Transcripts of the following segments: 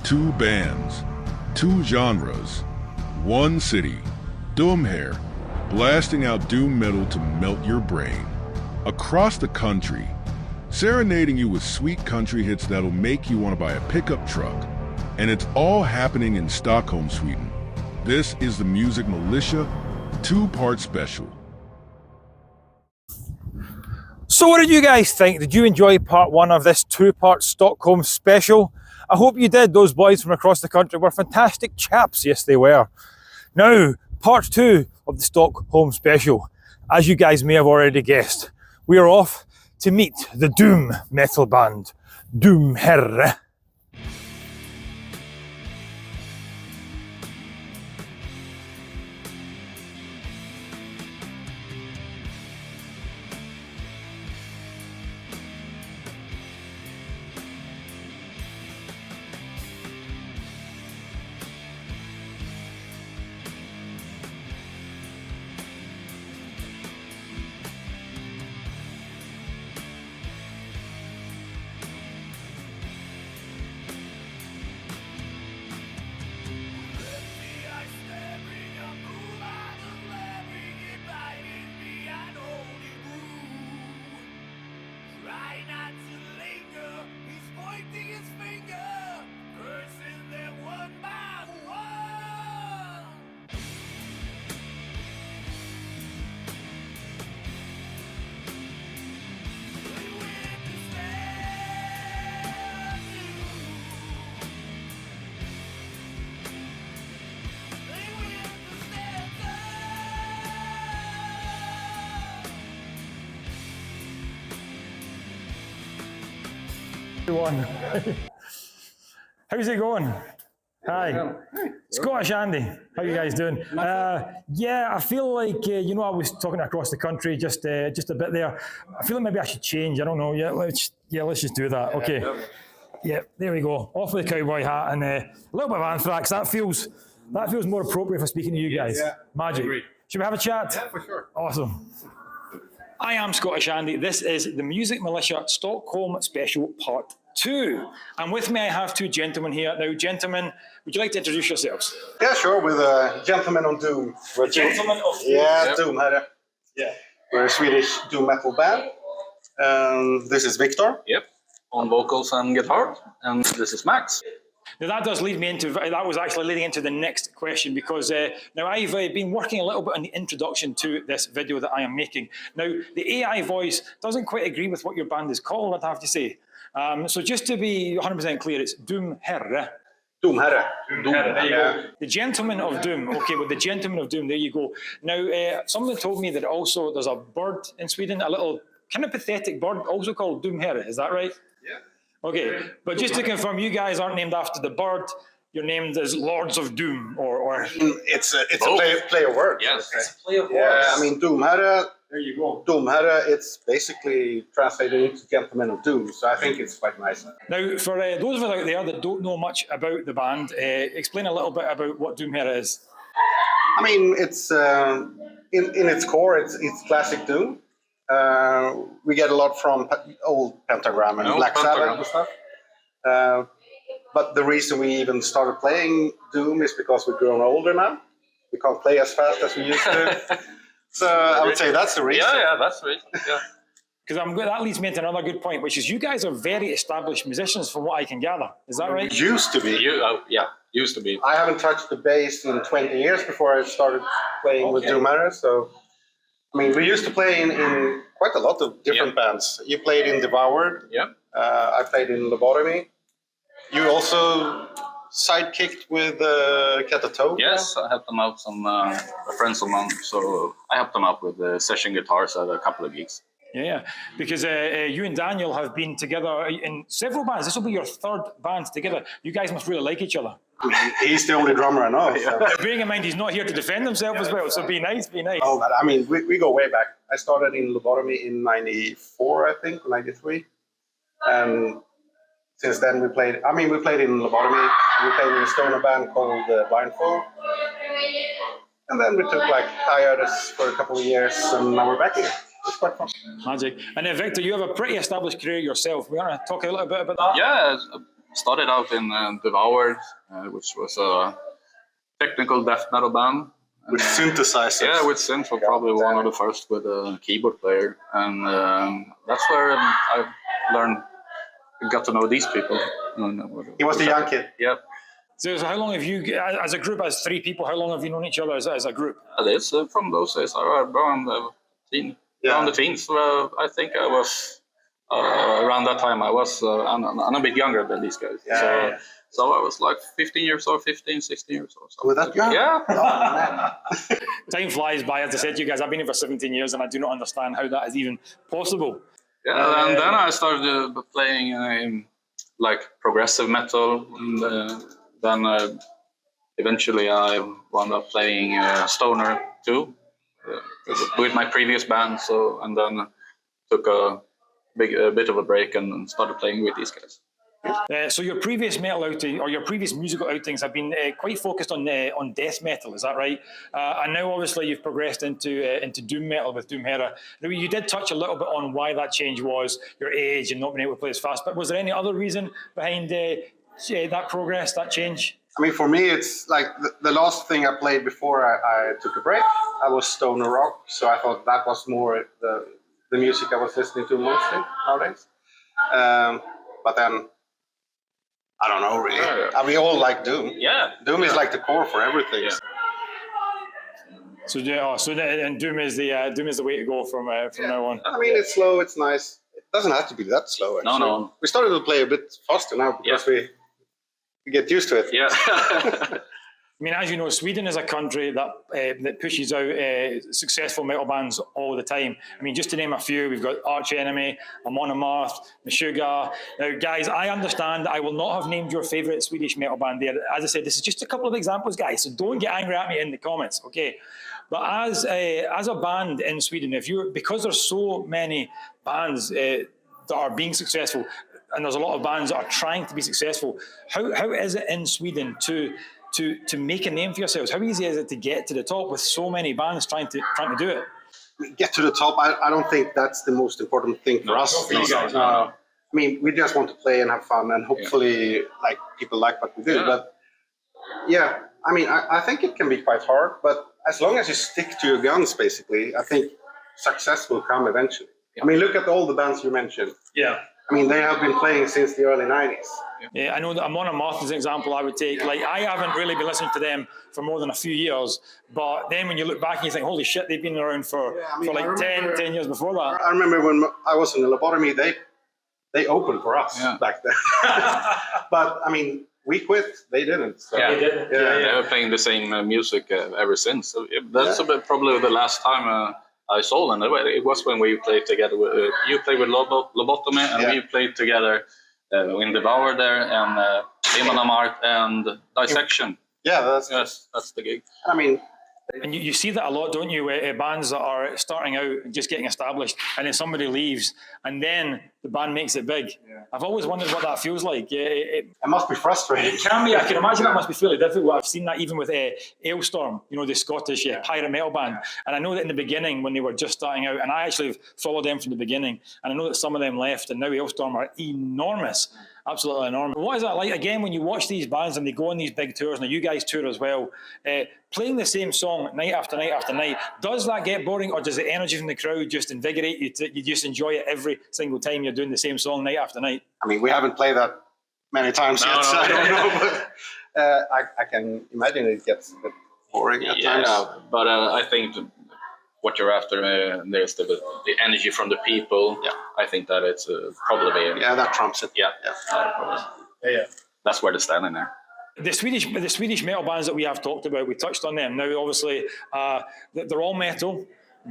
Two bands, two genres, one city. DoomherrE, blasting out doom metal to melt your brain. Across the country, serenading you with sweet country hits that'll make you want to buy a pickup truck. And it's all happening in Stockholm, Sweden. This is the Music Militia two-part special. So what did you guys think? Did you enjoy part one of this two-part Stockholm special? I hope you did. Those boys from across the country were fantastic chaps. Yes, they were. Now, part two of the Stockholm special. As you guys may have already guessed, we are off to meet the doom metal band, DoomherrE. How's it going? Hi. Scottish Andy, how you guys doing? Yeah, I feel like, I was talking across the country just a bit there. I feel like maybe I should change, I don't know. Let's just do that. Okay. Yeah, there we go. Off with the cowboy hat and a little bit of anthrax. That feels more appropriate for speaking to you guys. Yeah, magic. Should we have a chat? Yeah, for sure. Awesome. I am Scottish Andy. This is the Music Militia Stockholm Special Part 2. And with me I have two gentlemen here. Now, gentlemen, would you like to introduce yourselves? Yeah, sure, with Gentlemen on Doom. Gentlemen of Doom? Yeah, DoomherrE. Yeah. We're a Swedish doom metal band. This is Viktor. Yep, on vocals and guitar. And this is Max. Now that does lead me into, that was actually leading into the next question, because now I've been working a little bit on the introduction to this video that I am making. Now, the AI voice doesn't quite agree with what your band is called, I'd have to say. So just to be 100% clear, it's DoomherrE. DoomherrE. There you go. The Gentlemen of Doom. Okay, with the Gentlemen of Doom, there you go. Now, someone told me that also there's a bird in Sweden, a little kind of pathetic bird, also called DoomherrE. Is that right? Yeah. Okay, but just to confirm, you guys aren't named after the bird. You're named as Lords of Doom, or... It's a play of words. Yes. It's a play of words. Yeah, I mean, DoomherrE. There you go. DoomherrE, it's basically translated into Gentlemen of Doom, so I think it's quite nice. Now, for those of us out there that don't know much about the band, explain a little bit about what DoomherrE is. I mean, it's in its core, it's classic doom. We get a lot from old Pentagram and Black Sabbath and stuff. But the reason we even started playing doom is because we've grown older now. We can't play as fast as we used to. So I would say that's the reason. Yeah, that's the reason. Yeah. Because that leads me into another good point, which is you guys are very established musicians from what I can gather. Is that right? Used to be. Used to be. I haven't touched the bass in 20 years before I stared playing with DoomherrE. So, I mean, we used to play in quite a lot of different bands. You played in Devoured. Yeah. I played in Lobotomy. You also sidekicked with Catapult. Yes, I helped them out, some friends of mine. So I helped them out with session guitars at a couple of gigs. Yeah, because you and Daniel have been together in several bands. This will be your third band together. You guys must really like each other. He's the only drummer I know. So. Bearing in mind he's not here to defend himself as well, so be nice. Oh, but I mean, we go way back. I started in Lobotomy in 94, I think, or 93. And since then we played in Lobotomy. We played in a stoner band called Blindfold. And then we took like hiatus for a couple of years, and now we're back here. It's quite fun. Magic. And then Victor, you have a pretty established career yourself. We want to talk a little bit about that? Yeah, started out in Devoured, which was a technical death metal band. With synthesizers. Yeah, with synth. We're probably one of the first with a keyboard player. And that's where I got to know these people. He was the young kid. Yeah. So how long have you, as a group, as 3 people, how long have you known each other as a group? It's from those days. Around the teens. I think I was around that time. I was I'm a bit younger than these guys. So I was like 16 years old. So. Was that young? Yeah. Oh, Time flies by, as I said to you guys. I've been here for 17 years, and I do not understand how that is even possible. Yeah, and then I started playing in like progressive metal, and then eventually I wound up playing stoner too with my previous band. So and then took a bit of a break and started playing with these guys. So your previous metal outing or your previous musical outings have been quite focused on death metal, is that right? And now obviously you've progressed into doom metal with DoomherrE. Now you did touch a little bit on why that change was, your age and not being able to play as fast. But was there any other reason behind that progress, that change? I mean, for me, it's like the last thing I played before I took a break. I was stoner rock, so I thought that was more the music I was listening to mostly nowadays. But then. I don't know, really. Yeah. We all like Doom. Yeah. Doom is like the core for everything. Yeah. So Doom is the way to go from now on. I mean, it's slow, it's nice. It doesn't have to be that slow, actually. No. We started to play a bit faster now because we get used to it. Yeah. I mean, as you know, Sweden is a country that pushes out successful metal bands all the time. I mean, just to name a few, we've got Arch Enemy, Amon Amarth, Meshuggah. Now, guys, I understand I will not have named your favourite Swedish metal band there. As I said, this is just a couple of examples, guys, so don't get angry at me in the comments, okay? But as a band in Sweden, because there's so many bands that are being successful, and there's a lot of bands that are trying to be successful, how is it in Sweden to make a name for yourselves? How easy is it to get to the top with so many bands trying to do it? Get to the top, I don't think that's the most important thing for us. I mean, we just want to play and have fun, and hopefully like people like what we do. But yeah, I mean, I think it can be quite hard, but as long as you stick to your guns, basically, I think success will come eventually. I mean, look at all the bands you mentioned. Yeah. I mean, they have been playing since the early 90s. Yeah, I know that Amon Amarth is an example I would take. Like, I haven't really been listening to them for more than a few years, but then when you look back and you think, holy shit, they've been around for like 10 years before that. I remember when I was in the lobotomy, they opened for us back then. But, I mean, we quit, they didn't. So. They didn't. They were playing the same music ever since. So that's probably the last time I saw them. It was when we played together. You played with Lobotomy, and we played together in Devour there, and Amon Amarth and Dissection. Yeah, that's the gig. I mean, and you see that a lot, don't you? Bands that are starting out and just getting established, and then somebody leaves, and then the band makes it big. Yeah. I've always wondered what that feels like. It must be frustrating. It can be. I can imagine that must be fairly difficult. I've seen that even with Ailstorm, the Scottish pirate metal band. And I know that in the beginning, when they were just starting out, and I actually followed them from the beginning, and I know that some of them left, and now Ailstorm are enormous. Absolutely enormous. What is that like, again, when you watch these bands and they go on these big tours, now you guys tour as well, playing the same song night after night after night, does that get boring, or does the energy from the crowd just invigorate you? You just enjoy it every single time you're doing the same song night after night? I mean, we haven't played that many times yet, so I don't know, but I can imagine it gets a bit boring at times. But I think what you're after, there's the energy from the people. Yeah. I think that it's probably... that trumps it. Yeah. That's where they're standing there. The Swedish metal bands that we have talked about, we touched on them. Now, obviously, they're all metal,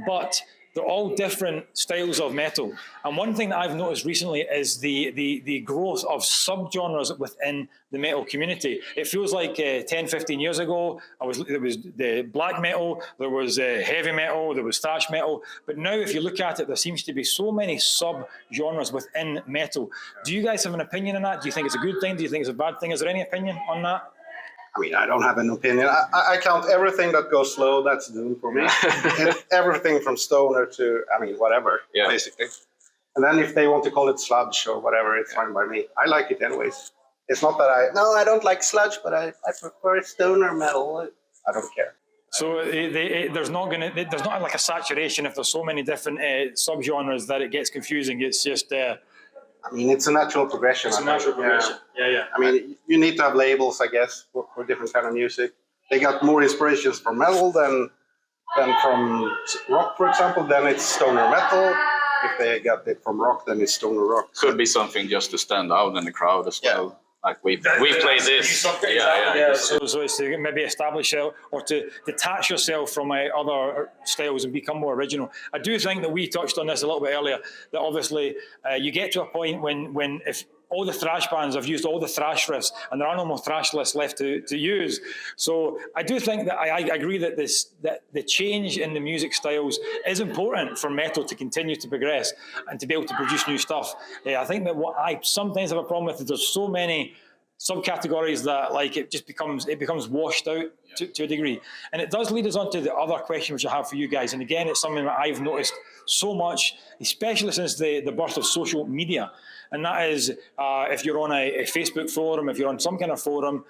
but they're all different styles of metal. And one thing that I've noticed recently is the growth of subgenres within the metal community. It feels like 10, 15 years ago, there was the black metal, there was heavy metal, there was thrash metal. But now, if you look at it, there seems to be so many subgenres within metal. Do you guys have an opinion on that? Do you think it's a good thing? Do you think it's a bad thing? Is there any opinion on that? I mean, I don't have an opinion. I count everything that goes slow, that's Doom for me. Everything from stoner to, whatever, basically. And then if they want to call it sludge or whatever, it's fine by me. I like it anyways. It's not that I don't like sludge, but I prefer stoner metal. I don't care. So there's not like a saturation if there's so many different subgenres that it gets confusing. It's just. I mean, it's a natural progression. It's a natural progression. Yeah. I mean, you need to have labels, I guess, for different kind of music. They got more inspirations from metal than from rock, for example. Then it's stoner metal. If they got it from rock, then it's stoner rock. Could be something just to stand out in the crowd as well. Like we play this. So it's to maybe establish or to detach yourself from other styles and become more original. I do think that we touched on this a little bit earlier, that obviously you get to a point when if all the thrash bands have used all the thrash riffs and there are no more thrash lists left to use. So I do think that I agree that that the change in the music styles is important for metal to continue to progress and to be able to produce new stuff. I think that what I sometimes have a problem with is there's so many subcategories that like it becomes washed out to a degree. And it does lead us on to the other question which I have for you guys. And again, it's something that I've noticed so much, especially since the birth of social media. And that is if you're on a Facebook forum, if you're on some kind of forum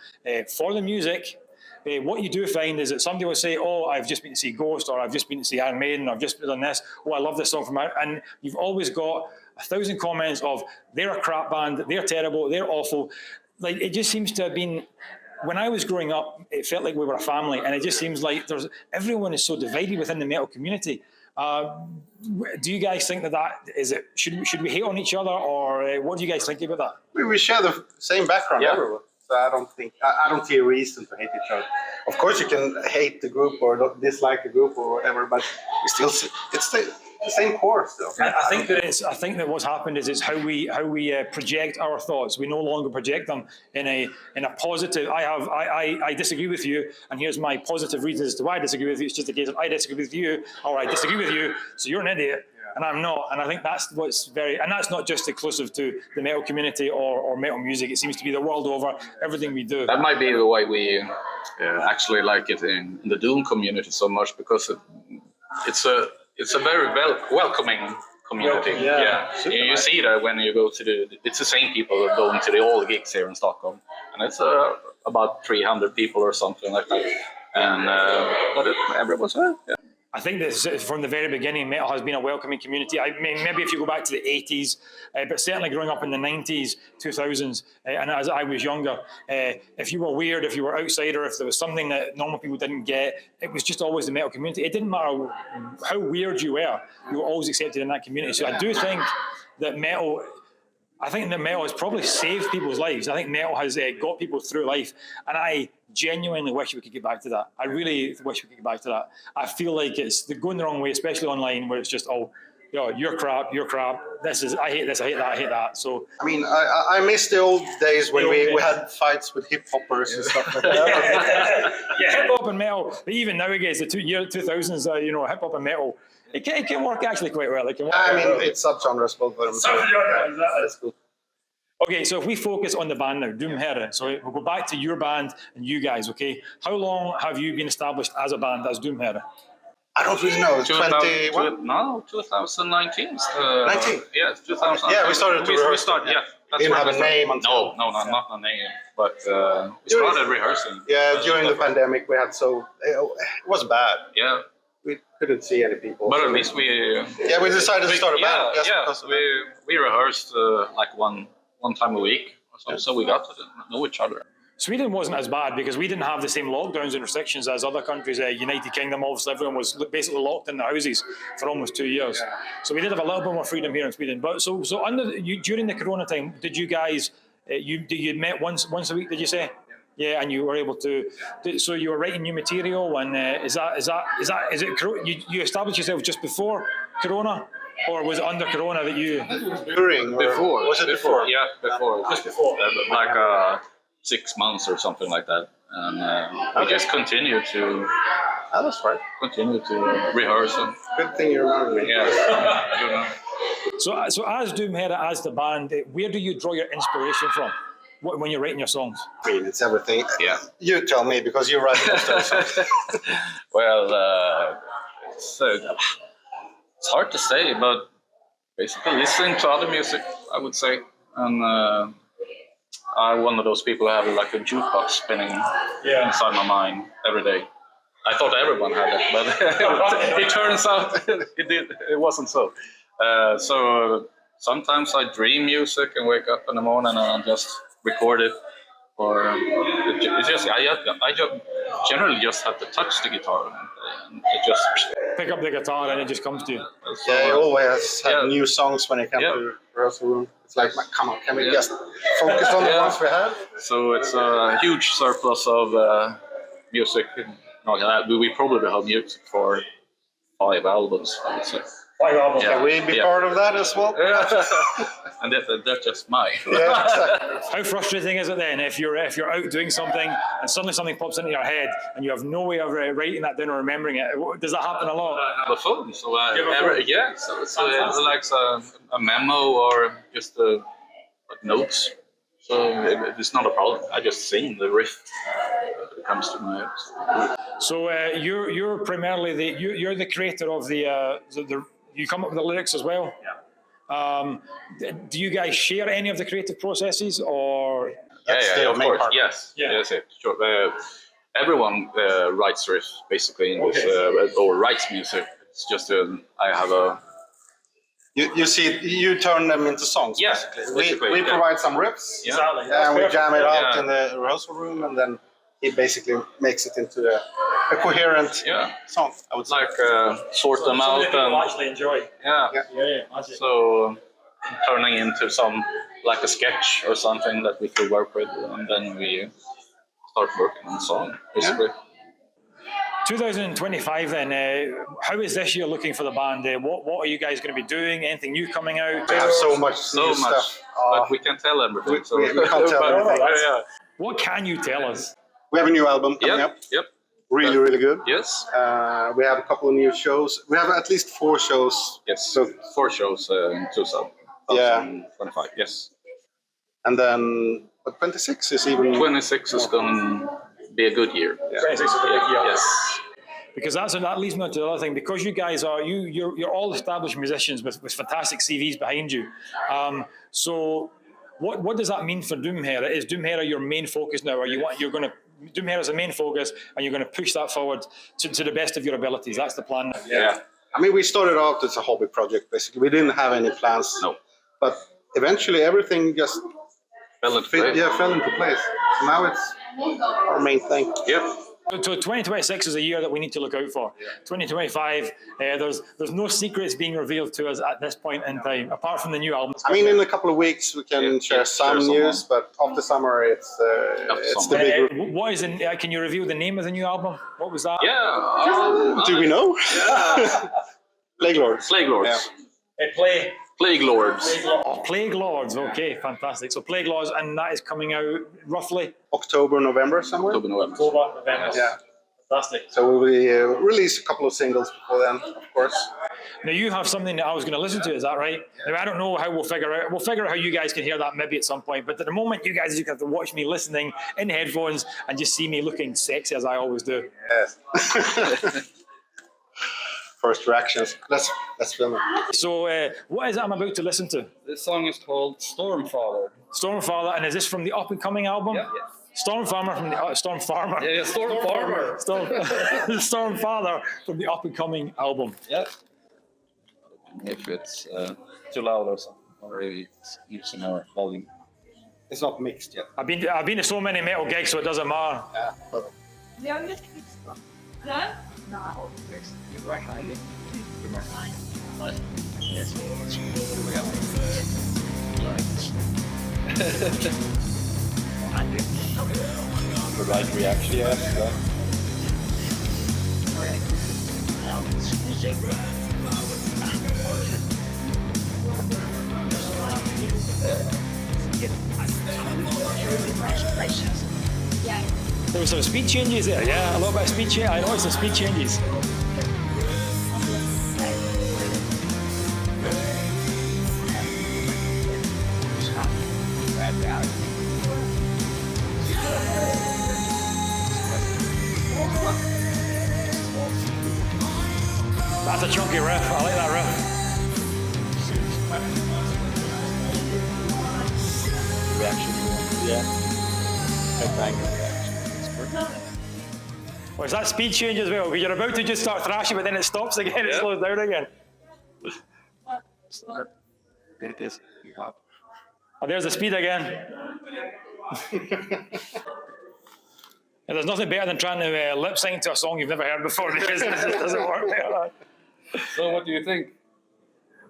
for the music, what you do find is that somebody will say, oh, I've just been to see Ghost, or I've just been to see Iron Maiden, or I've just done this, oh, I love this song from Iron, and you've always got 1,000 comments of they're a crap band, they're terrible, they're awful. Like, it just seems to have been, when I was growing up, it felt like we were a family, and it just seems like everyone is so divided within the metal community. Do you guys think that is it? Should we hate on each other, or what do you guys think about that? We share the same background, everyone. So I don't see a reason to hate each other. Of course, you can hate the group or dislike the group or whatever, but it's the same core still. I think that what's happened is it's how we project our thoughts. We no longer project them in a positive. I disagree with you, and here's my positive reasons as to why I disagree with you. It's just a case of I disagree with you, or I disagree with you, so you're an idiot. And I'm not, and I think that's and that's not just exclusive to the metal community or metal music. It seems to be the world over, everything we do. That might be the way we actually like it in the Doom community so much, because it's a very welcoming community. You see that when you go to it's the same people that go into all the gigs here in Stockholm, and it's about 300 people or something like that. And but everyone's I think that from the very beginning, metal has been a welcoming community. I mean, maybe if you go back to the 80s, but certainly growing up in the 90s, 2000s, and as I was younger, if you were weird, if you were outsider, if there was something that normal people didn't get, it was just always the metal community. It didn't matter how weird you were always accepted in that community. So I do think that metal has probably saved people's lives. I think metal has got people through life, and I genuinely wish we could get back to that. I really wish we could get back to that. I feel like it's going the wrong way, especially online, where it's just, you're crap, I hate this, I hate that, I hate that. So I mean, I miss the old days when we had fights with hip hoppers and stuff like that. Hip hop and metal, but even nowadays, the year 2000s, hip hop and metal, it can work actually quite well. It's subgenres, both of them. Subgenres, exactly. That's cool. Okay, so if we focus on the band now, DoomherrE, so we'll go back to your band and you guys, okay? How long have you been established as a band, as DoomherrE? I don't really know, 2019. No, 2019. 19? Yeah, 2019. Yeah, we started to rehearse. Didn't have a name until... No, not a name, but we started rehearsing. Yeah, during the pandemic, it was bad. Yeah. We couldn't see any people. But at least we decided to start a band. We rehearsed like one time a week, so we got to know each other. Sweden wasn't as bad because we didn't have the same lockdowns and restrictions as other countries. United Kingdom, obviously, everyone was basically locked in their houses for almost 2 years. So we did have a little bit more freedom here in Sweden. But so during the Corona time, did you guys you met once a week? Did you say? Yeah, and you were able to. So you were writing new material, and is it? You established yourself just before Corona, or was it under Corona that you? Before. Was it before? Yeah, before. Just before. Like 6 months or something like that, and I just continued to. That's right. Continue to rehearse. Good thing you remember me. Yeah. So as DoomherrE, as the band, where do you draw your inspiration from when you're writing your songs? I mean, it's everything. Yeah. You tell me, because you write most of the songs. Well, it's hard to say, but basically listening to other music, I would say, and I'm one of those people who have like a jukebox spinning inside my mind every day. I thought everyone had it, but it turns out it wasn't so. So sometimes I dream music and wake up in the morning and I just record it. Or it's just I generally just have to touch the guitar and it just Pick up the guitar and it just comes to you. So, I always have new songs when I come to rehearsal room. It's like, come on, can we just focus on the ones we have? So it's a huge surplus of music. We probably have music for 5 albums, I would say. 5 albums. Can we be part of that as well? Yeah. And that's just mine. Yeah, exactly. How frustrating is it then if you're out doing something and suddenly something pops into your head and you have no way of writing that down or remembering it? Does that happen a lot? I have a phone, so so it's like a memo or just like notes. So it's not a problem. I just sing the riff that comes to my head. So you're primarily you're the creator of the you come up with the lyrics as well. Yeah. Do you guys share any of the creative processes, or? Yeah, of course. Yes. Sure. Everyone writes riffs basically in this, or writes music. It's just I have a. You turn them into songs. Yeah, basically. We provide some riffs. Yeah. And we jam it out in the rehearsal room, and then he basically makes it into a coherent song. I would say. Like sort them out and actually enjoy. Yeah. So turning into like a sketch or something that we could work with, and then we start working on the song basically. 2025 then, how is this year looking for the band? What are you guys going to be doing? Anything new coming out? We have so much stuff. But we can't tell everything. We can't tell everything. What can you tell us? We have a new album coming up. Yep. Really, really good. Yes. We have a couple of new shows. We have at least 4 shows. Yes. So 4 shows in 2025. Yes. And then 26 is even. 26 is going to be a good year. Yeah. 26 is a big year. Yes. Because that leads me on to the other thing. Because you guys you're all established musicians with fantastic CVs behind you. So what does that mean for DoomherrE? Is DoomherrE your main focus now? Or you're going to DoomherrE is the main focus, and you're going to push that forward to the best of your abilities? That's the plan. Yeah. I mean, we started out as a hobby project. Basically, we didn't have any plans. No. But eventually, everything just fell into place. Yeah, fell into place. So now it's our main thing. Yep. So 2026 is a year that we need to look out for. 2025, there's no secrets being revealed to us at this point in time, apart from the new album. I mean, in a couple of weeks we can share some news, but after summer it's the big. What is can you reveal the name of the new album? What was that? Yeah. Do we know? Yeah. Plague Lords. Plague Lords. Yeah. Plague Lords. Oh, Plague Lords. Okay, fantastic. So Plague Lords, and that is coming out roughly October, November somewhere. November. Yeah. Fantastic. So we will release a couple of singles before then, of course. Now you have something that I was going to listen to. Is that right? Now I don't know how we'll figure out. We'll figure out how you guys can hear that maybe at some point. But at the moment, you guys have to watch me listening in headphones and just see me looking sexy as I always do. Yes. First reactions. Let's film it. So what is it I'm about to listen to? This song is called Stormfather. Stormfather, and is this from the up and coming album? Yeah. Stormfarmer from the Stormfarmer. Yeah, Stormfarmer. Stormfather from the up and coming album. Yeah. If it's too loud or something, or if it's using our volume. It's not mixed yet. I've been to so many metal gigs, so it doesn't matter. Yeah. Vi har mycket kvitt. Där? The right reaction, yeah. There was some speed changes there, yeah, a little bit of speed change. I noticed some speed changes. That's a chunky riff. I like that riff. Reaction. Yeah. Well, is that speed change as well? Because you're about to just start thrashing, but then it stops again, it slows down again. There it is. Oh, there's the speed again. And there's nothing better than trying to lip sync to a song you've never heard before, because it just doesn't work like that. So what do you think?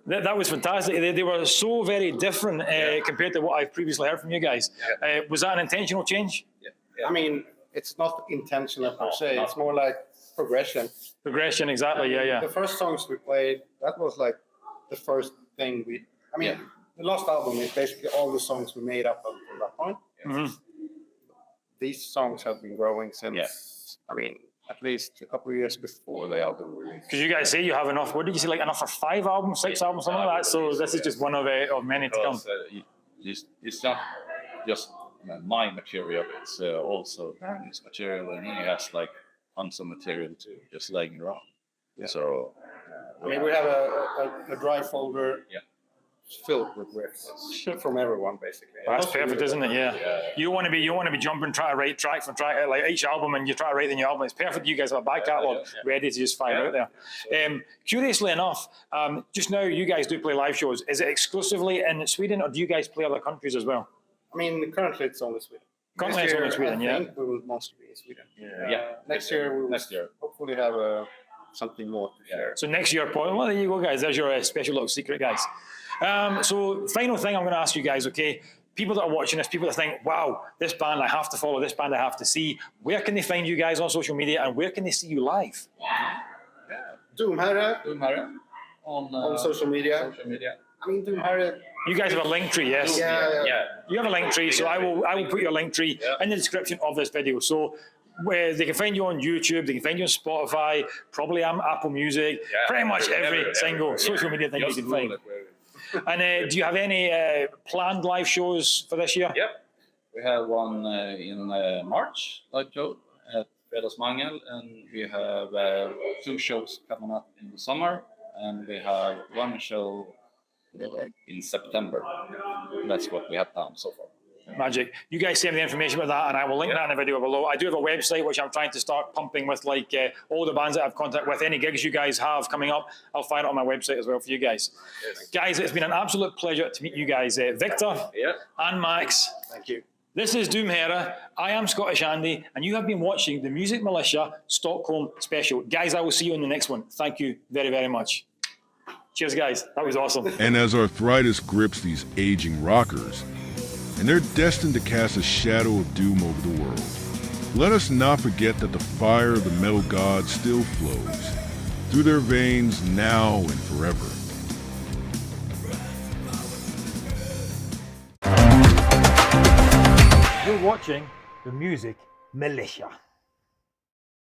That was fantastic. They were so very different compared to what I've previously heard from you guys. Was that an intentional change? I mean, it's not intentional per se. It's more like progression. Progression, exactly. Yeah. The first songs we played, that was like the first thing we. I mean, the last album is basically all the songs we made up until that point. Mm-hmm. These songs have been growing since. I mean, at least a couple of years before the album release. Because you guys say you have enough. What did you say? Like enough for 5 albums, 6 albums, something like that. So this is just one of many to come. It's not just my material. It's also his material, and he has like tons of material too, just laying around. Yeah. So I mean, we have a drive folder. Yeah. Filled with riffs from everyone, basically. That's perfect, isn't it? Yeah. You want to be jumping, trying to write track for track, like each album, and you try to write the new album. It's perfect. You guys have a back catalogue ready to just fire out there. Curiously enough, just now you guys do play live shows. Is it exclusively in Sweden, or do you guys play other countries as well? I mean, currently it's only Sweden. Currently it's only Sweden, I think we will mostly be in Sweden. Next year we will hopefully have something more to share. So next year, well, there you go, guys. There's your special little secret, guys. So final thing I'm going to ask you guys, okay? People that are watching this, people that think, wow, this band I have to follow, this band I have to see. Where can they find you guys on social media, and where can they see you live? DoomherrE on social media. I mean, DoomherrE. You guys have a LinkTree, yes? Yeah. You have a LinkTree, so I will put your LinkTree in the description of this video. So where they can find you on YouTube, they can find you on Spotify, probably Apple Music, pretty much every single social media thing you can find. And do you have any planned live shows for this year? Yep. We have one in March, live show at Fredagsmangel, and we have 2 shows coming up in the summer, and we have 1 show in September. That's what we have done so far. Magic. You guys send me the information about that, and I will link that in the video below. I do have a website which I'm trying to start pumping with, like all the bands that I've contact with. Any gigs you guys have coming up, I'll find it on my website as well for you guys. Guys, it's been an absolute pleasure to meet you guys, Victor and Max. Thank you. This is DoomherrE. I am Scottish Andy, and you have been watching the Music Militia Stockholm Special. Guys, I will see you in the next one. Thank you very, very much. Cheers, guys. That was awesome. And as arthritis grips these aging rockers, and they're destined to cast a shadow of doom over the world, let us not forget that the fire of the metal god still flows through their veins now and forever. You're watching the Music Militia.